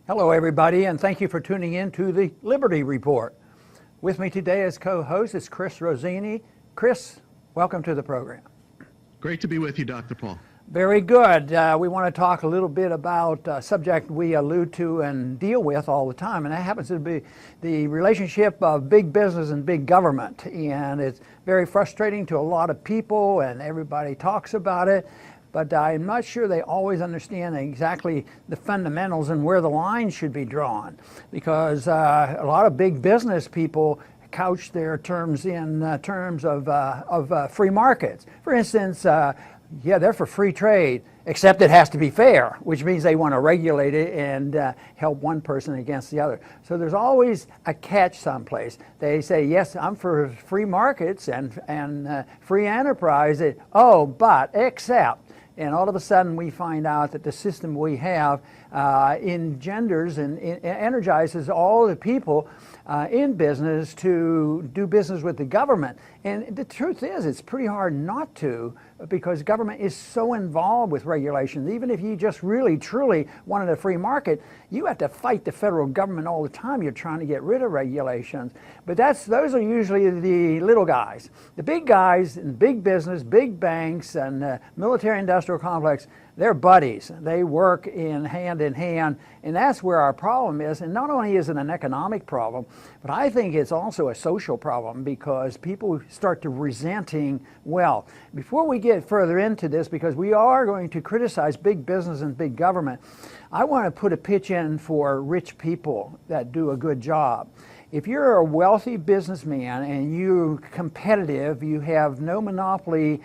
Hello, everybody, and thank you for tuning in to the Liberty Report. With me today as co-host is Chris Rossini. Chris, welcome to the program. Great to be with you, Dr. Paul. Very good. We want to talk a little bit about a subject we allude to and deal with all the time, and that happens to be the relationship of big business and big government. And it's very frustrating to a lot of people, and everybody talks about it. But I'm not sure they always understand exactly the fundamentals and where the lines should be drawn, because a lot of big business people couch their terms in terms of free markets. For instance, they're for free trade, except it has to be fair, which means they want to regulate it and help one person against the other. So there's always a catch someplace. They say, yes, I'm for free markets and free enterprise, but except. And all of a sudden we find out that the system we have engenders and energizes all the people in business to do business with the government. And the truth is, it's pretty hard not to, because government is so involved with regulations. Even if you just really, truly wanted a free market, you have to fight the federal government all the time. You're trying to get rid of regulations. But those are usually the little guys. The big guys in big business, big banks, and military-industrial complex, they're buddies. They work in hand, and that's where our problem is. And not only is it an economic problem, but I think it's also a social problem, because people start to resenting wealth. Before we get further into this, because we are going to criticize big business and big government, I want to put a pitch in for rich people that do a good job. If you're a wealthy businessman and you're competitive, you have no monopoly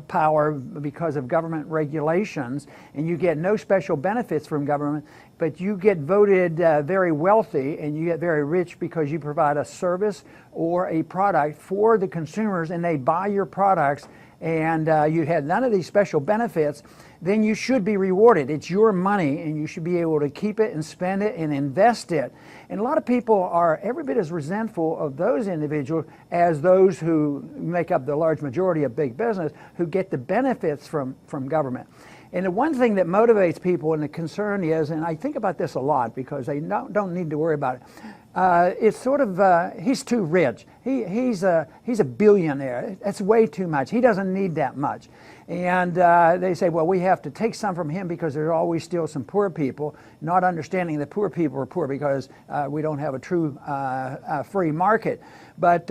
power because of government regulations, and you get no special benefits from government, but you get voted very wealthy and you get very rich because you provide a service or a product for the consumers, and they buy your products, and you had none of these special benefits, then you should be rewarded. It's your money, and you should be able to keep it and spend it and invest it. And a lot of people are every bit as resentful of those individuals as those who make up the large majority of big business, who get the benefits from government. And the one thing that motivates people, and the concern is, and I think about this a lot because they don't need to worry about it, it's sort of, he's too rich. He's a billionaire. That's way too much. He doesn't need that much. And they say, well, we have to take some from him because there's always still some poor people, not understanding that poor people are poor because we don't have a true free market. But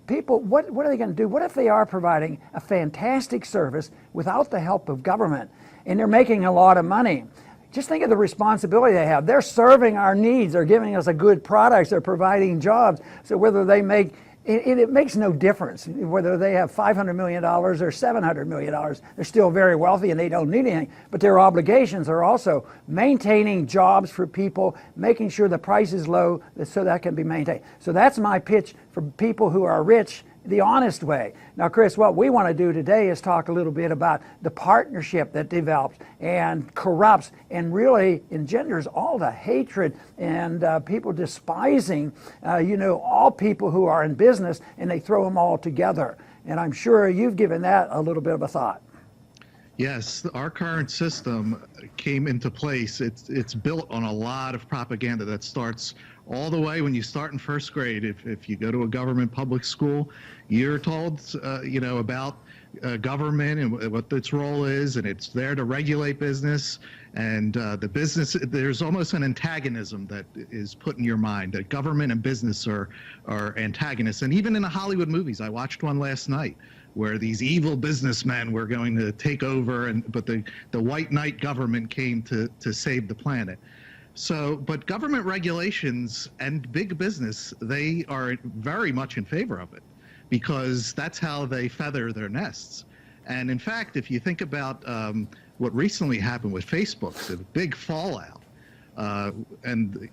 people, what are they going to do? What if they are providing a fantastic service without the help of government, and they're making a lot of money? Just think of the responsibility they have. They're serving our needs. They're giving us a good product. They're providing jobs. So whether they make, it makes no difference whether they have $500 million or $700 million. They're still very wealthy and they don't need anything. But their obligations are also maintaining jobs for people, making sure the price is low so that can be maintained. So that's my pitch for people who are rich, the honest way. Now, Chris, what we want to do today is talk a little bit about the partnership that develops and corrupts and really engenders all the hatred and people despising, all people who are in business, and they throw them all together. And I'm sure you've given that a little bit of a thought. Yes, our current system came into place. It's built on a lot of propaganda that starts all the way when you start in first grade. If you go to a government public school, you're told, about government and what its role is, and it's there to regulate business. And the business, there's almost an antagonism that is put in your mind, that government and business are antagonists. And even in the Hollywood movies, I watched one last night where these evil businessmen were going to take over, but the white knight government came to save the planet. So, but government regulations and big business, they are very much in favor of it, because that's how they feather their nests. And in fact, if you think about what recently happened with Facebook, the big fallout, and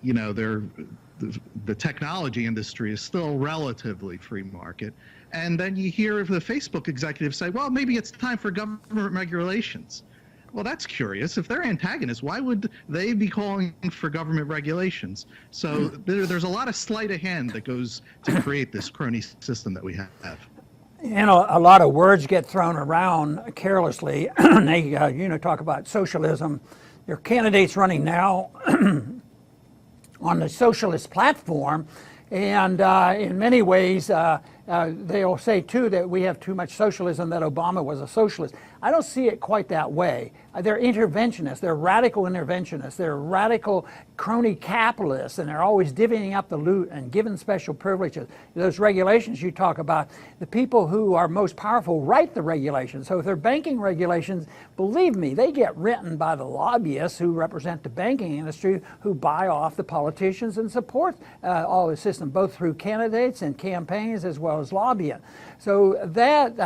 the technology industry is still relatively free market. And then you hear the Facebook executives say, well, maybe it's time for government regulations. Well, that's curious. If they're antagonists, why would they be calling for government regulations? So there's a lot of sleight of hand that goes to create this crony system that we have. A lot of words get thrown around carelessly. They, talk about socialism. There are candidates running now on the socialist platform. And in many ways, they'll say, too, that we have too much socialism, that Obama was a socialist. I don't see it quite that way. They're interventionists. They're radical interventionists. They're radical crony capitalists, and they're always divvying up the loot and giving special privileges. Those regulations you talk about, the people who are most powerful write the regulations. So if they're banking regulations, believe me, they get written by the lobbyists who represent the banking industry, who buy off the politicians and support all the system, both through candidates and campaigns as well as lobbying. So that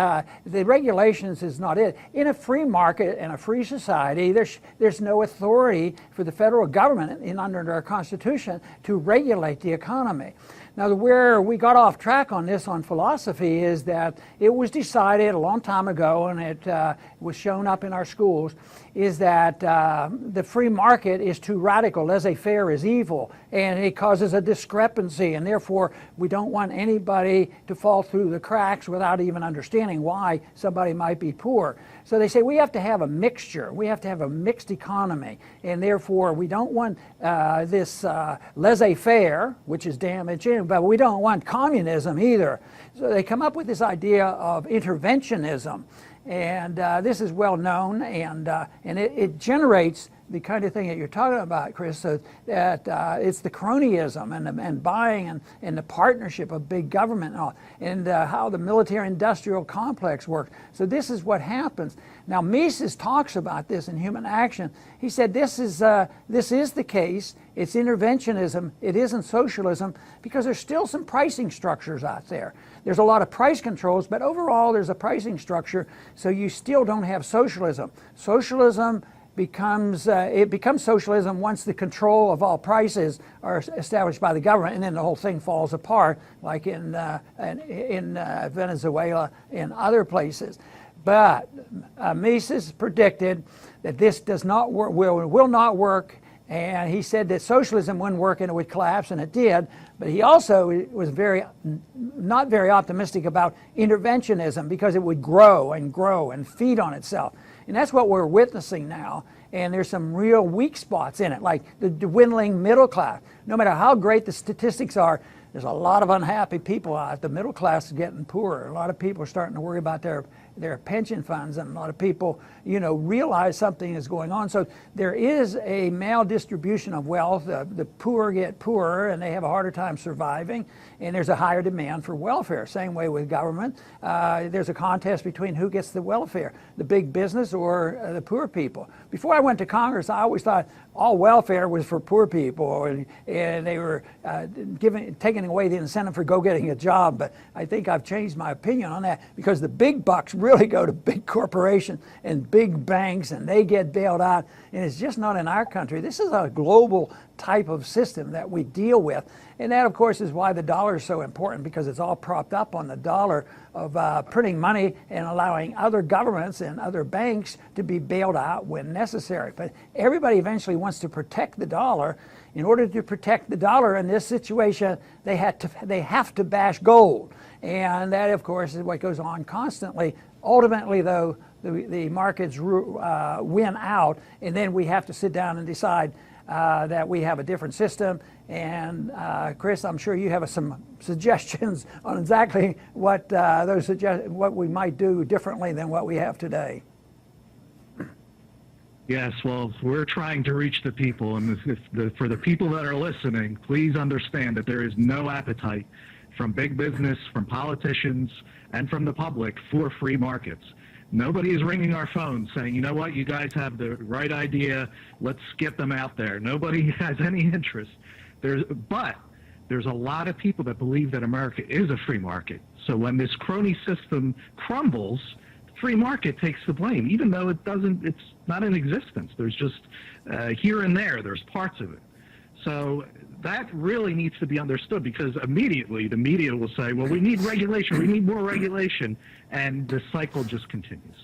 the regulations is not it. In a free market and a free society, there's no authority for the federal government under our Constitution to regulate the economy. Now, where we got off track on this on philosophy is that it was decided a long time ago, and it was shown up in our schools, is that the free market is too radical. Laissez-faire is evil, and it causes a discrepancy, and therefore we don't want anybody to fall through the cracks without even understanding why somebody might be poor. So they say we have to have a mixture. We have to have a mixed economy, and therefore we don't want this laissez-faire, which is damaging, but we don't want communism either. So they come up with this idea of interventionism. And this is well known, and it generates the kind of thing that you're talking about, Chris, so that it's the cronyism and buying and the partnership of big government and how the military-industrial complex works. So this is what happens. Now, Mises talks about this in Human Action. He said this is the case. It's interventionism. It isn't socialism because there's still some pricing structures out there. There's a lot of price controls, but overall there's a pricing structure, so you still don't have socialism. Socialism becomes socialism once the control of all prices are established by the government, and then the whole thing falls apart, like in Venezuela and other places. But Mises predicted that this does not work, will not work, and he said that socialism wouldn't work and it would collapse, and it did. But he also was not very optimistic about interventionism because it would grow and feed on itself. And that's what we're witnessing now. And there's some real weak spots in it, like the dwindling middle class. No matter how great the statistics are, there's a lot of unhappy people out. The middle class is getting poorer. A lot of people are starting to worry about their pension funds, and a lot of people, realize something is going on. So there is a maldistribution of wealth. The poor get poorer, and they have a harder time surviving, and there's a higher demand for welfare. Same way with government. There's a contest between who gets the welfare, the big business or the poor people. Before I went to Congress, I always thought all welfare was for poor people, and they were taking away the incentive for getting a job. But I think I've changed my opinion on that, because the big bucks really go to big corporations and big banks, and they get bailed out. And it's just not in our country. This is a global type of system that we deal with. And that, of course, is why the dollar is so important, because it's all propped up on the dollar of printing money and allowing other governments and other banks to be bailed out when necessary. But everybody eventually wants to protect the dollar. In order to protect the dollar in this situation, they have to bash gold. And that, of course, is what goes on constantly. Ultimately, though, the markets win out, and then we have to sit down and decide that we have a different system. And Chris, I'm sure you have some suggestions on exactly what what we might do differently than what we have today. Yes, well, we're trying to reach the people, and for the people that are listening, please understand that there is no appetite from big business, from politicians, and from the public for free markets. Nobody is ringing our phones saying, you know what, you guys have the right idea, let's get them out there. Nobody has any interest. But there's a lot of people that believe that America is a free market. So when this crony system crumbles, free market takes the blame, even though it's not in existence. There's just here and there's parts of it. So that really needs to be understood, because immediately the media will say, well, we need regulation, we need more regulation, and the cycle just continues.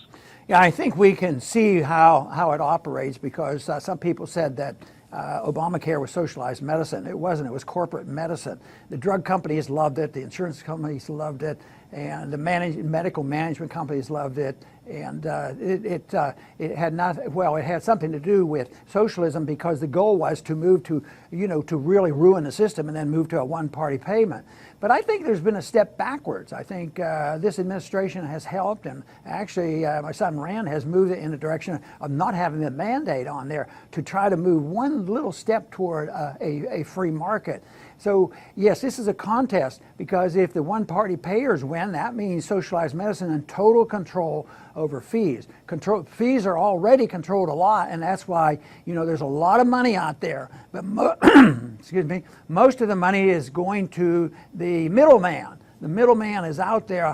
Yeah, I think we can see how it operates, because some people said that Obamacare was socialized medicine. It wasn't. It was corporate medicine. The drug companies loved it. The insurance companies loved it. and the medical management companies loved it. And it had not, well, it had something to do with socialism, because the goal was to move to, to really ruin the system and then move to a one-party payment. But I think there's been a step backwards. I think this administration has helped, and actually my son Rand has moved it in the direction of not having the mandate on there to try to move one little step toward a free market. So yes, this is a contest, because if the one-party payers win, that means socialized medicine and total control over fees. Fees are already controlled a lot, and that's why there's a lot of money out there. But excuse me, most of the money is going to the middleman. The middleman is out there.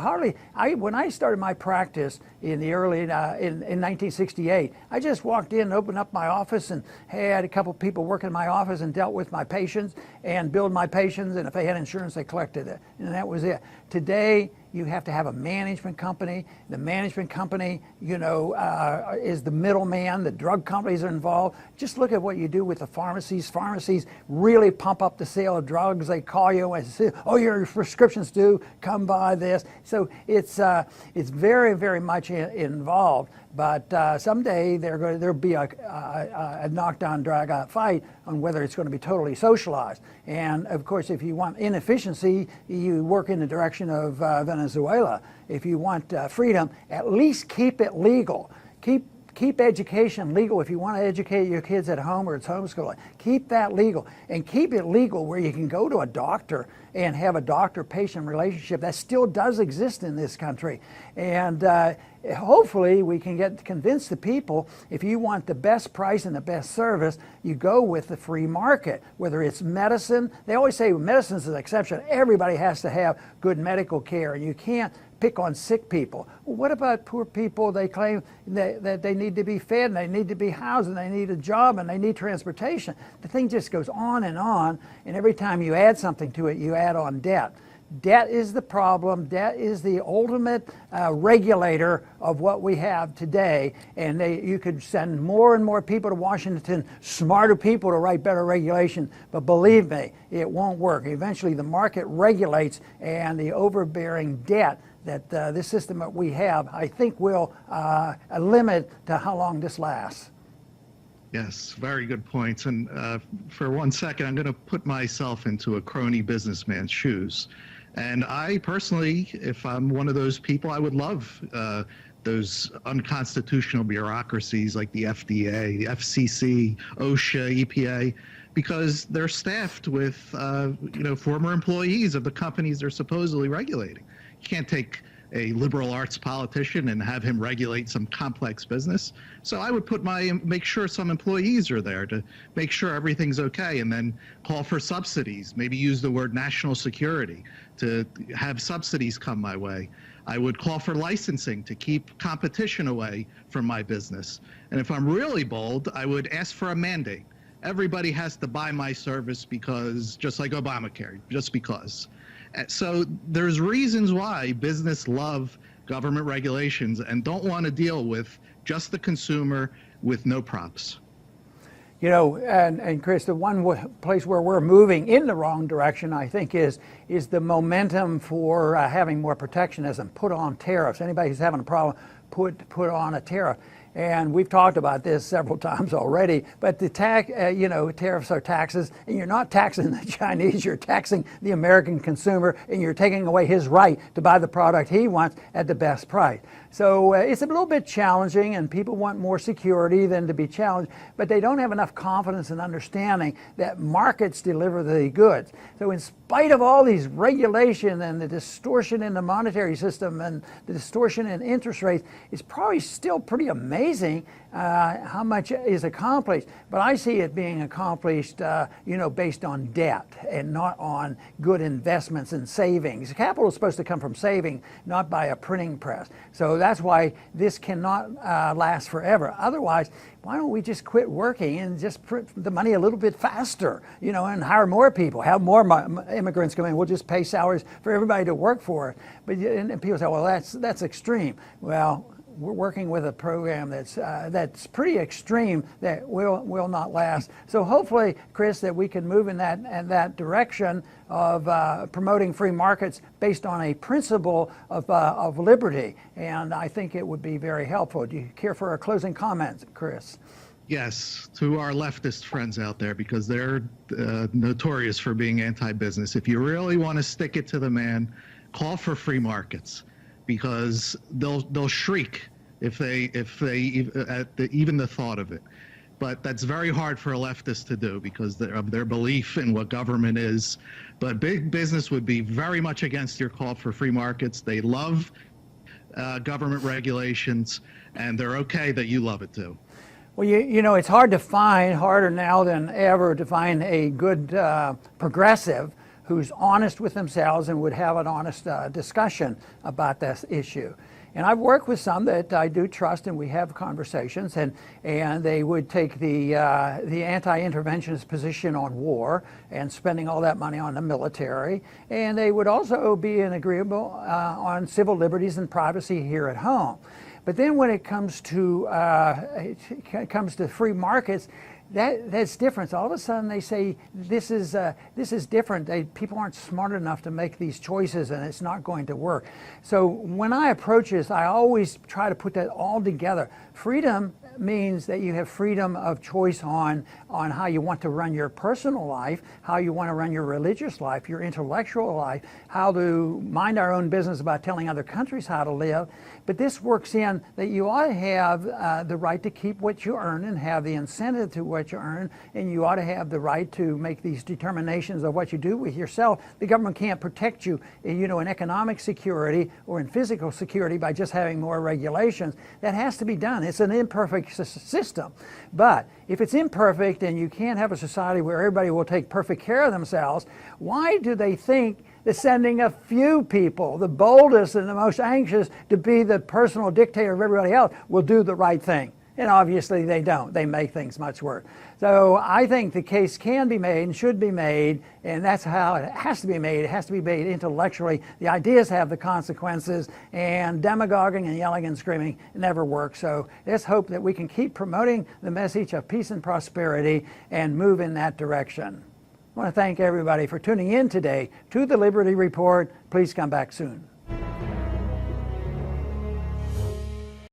When I started my practice in the early in 1968, I just walked in and opened up my office and had a couple people working in my office and dealt with my patients and billed my patients, and if they had insurance, they collected it, and that was it. Today, you have to have a management company. The management company, is the middleman. The drug companies are involved. Just look at what you do with the pharmacies. Pharmacies really pump up the sale of drugs. They call you and say, "Oh, your prescription's due. Come buy this." So it's very, very much involved. But someday there'll be a knockdown, drag-out fight on whether it's going to be totally socialized. And of course, if you want inefficiency, you work in the direction of Venezuela. If you want freedom, at least keep it legal. Keep education legal. If you want to educate your kids at home or it's homeschooling, keep that legal. And keep it legal where you can go to a doctor and have a doctor-patient relationship. That still does exist in this country. And hopefully we can convince the people, if you want the best price and the best service, you go with the free market. Whether it's medicine, they always say medicine's an exception. Everybody has to have good medical care, and you can't pick on sick people. Well, what about poor people? They claim that they need to be fed, and they need to be housed, and they need a job, and they need transportation. The thing just goes on, and every time you add something to it, you add on debt. Debt is the problem. Debt is the ultimate regulator of what we have today. And you could send more and more people to Washington, smarter people to write better regulation. But believe me, it won't work. Eventually, the market regulates, and the overbearing debt that this system that we have, I think, will limit to how long this lasts. Yes, very good points. And for 1 second, I'm going to put myself into a crony businessman's shoes. And I personally, if I'm one of those people, I would love those unconstitutional bureaucracies like the FDA, the FCC, OSHA, EPA, because they're staffed with former employees of the companies they're supposedly regulating. You can't take a liberal arts politician and have him regulate some complex business. So I would make sure some employees are there to make sure everything's okay, and then call for subsidies, maybe use the word national security to have subsidies come my way. I would call for licensing to keep competition away from my business. And if I'm really bold, I would ask for a mandate. Everybody has to buy my service because, just like Obamacare, just because. So there's reasons why business love government regulations and don't want to deal with just the consumer with no props. And Chris, the one place where we're moving in the wrong direction, I think, is the momentum for having more protectionism. Put on tariffs. Anybody who's having a problem, put on a tariff. And we've talked about this several times already, but the tariffs are taxes, and you're not taxing the Chinese, you're taxing the American consumer, and you're taking away his right to buy the product he wants at the best price. So it's a little bit challenging, and people want more security than to be challenged, but they don't have enough confidence and understanding that markets deliver the goods. So in spite of all these regulation and the distortion in the monetary system and the distortion in interest rates, it's probably still pretty amazing how much is accomplished. But I see it being accomplished, based on debt and not on good investments and savings. Capital is supposed to come from saving, not by a printing press. So that's why this cannot last forever. Otherwise, why don't we just quit working and just print the money a little bit faster, and hire more people, have more immigrants come in. We'll just pay salaries for everybody to work for it. But and people say, well, that's extreme. Well, we're working with a program that's pretty extreme, that will not last. So hopefully, Chris, that we can move in that direction of promoting free markets based on a principle of liberty, and I think it would be very helpful. Do you care for a closing comment, Chris? Yes, to our leftist friends out there, because they're notorious for being anti-business. If you really want to stick it to the man, call for free markets, because they'll shriek if they even the thought of it. But that's very hard for a leftist to do because of their belief in what government is. But big business would be very much against your call for free markets. They love government regulations, and they're okay that you love it too. Well, you know, it's harder now than ever to find a good progressive who's honest with themselves and would have an honest discussion about this issue. And I've worked with some that I do trust, and we have conversations, and they would take the anti-interventionist position on war and spending all that money on the military, and they would also be agreeable on civil liberties and privacy here at home. But then when it comes to free markets, that's different. So all of a sudden they say this is different. People aren't smart enough to make these choices, and it's not going to work. So when I approach this, I always try to put that all together. Freedom means that you have freedom of choice on how you want to run your personal life, how you want to run your religious life, your intellectual life, how to mind our own business about telling other countries how to live. But this works in that you ought to have the right to keep what you earn and have the incentive to what you earn, and you ought to have the right to make these determinations of what you do with yourself. The government can't protect you, in economic security or in physical security by just having more regulations. That has to be done. It's an imperfect system. But if it's imperfect and you can't have a society where everybody will take perfect care of themselves, why do they think that sending a few people, the boldest and the most anxious to be the personal dictator of everybody else, will do the right thing? And obviously they don't. They make things much worse. So I think the case can be made and should be made, and that's how it has to be made. It has to be made intellectually. The ideas have the consequences, and demagoguing and yelling and screaming never works. So let's hope that we can keep promoting the message of peace and prosperity and move in that direction. I want to thank everybody for tuning in today to the Liberty Report. Please come back soon.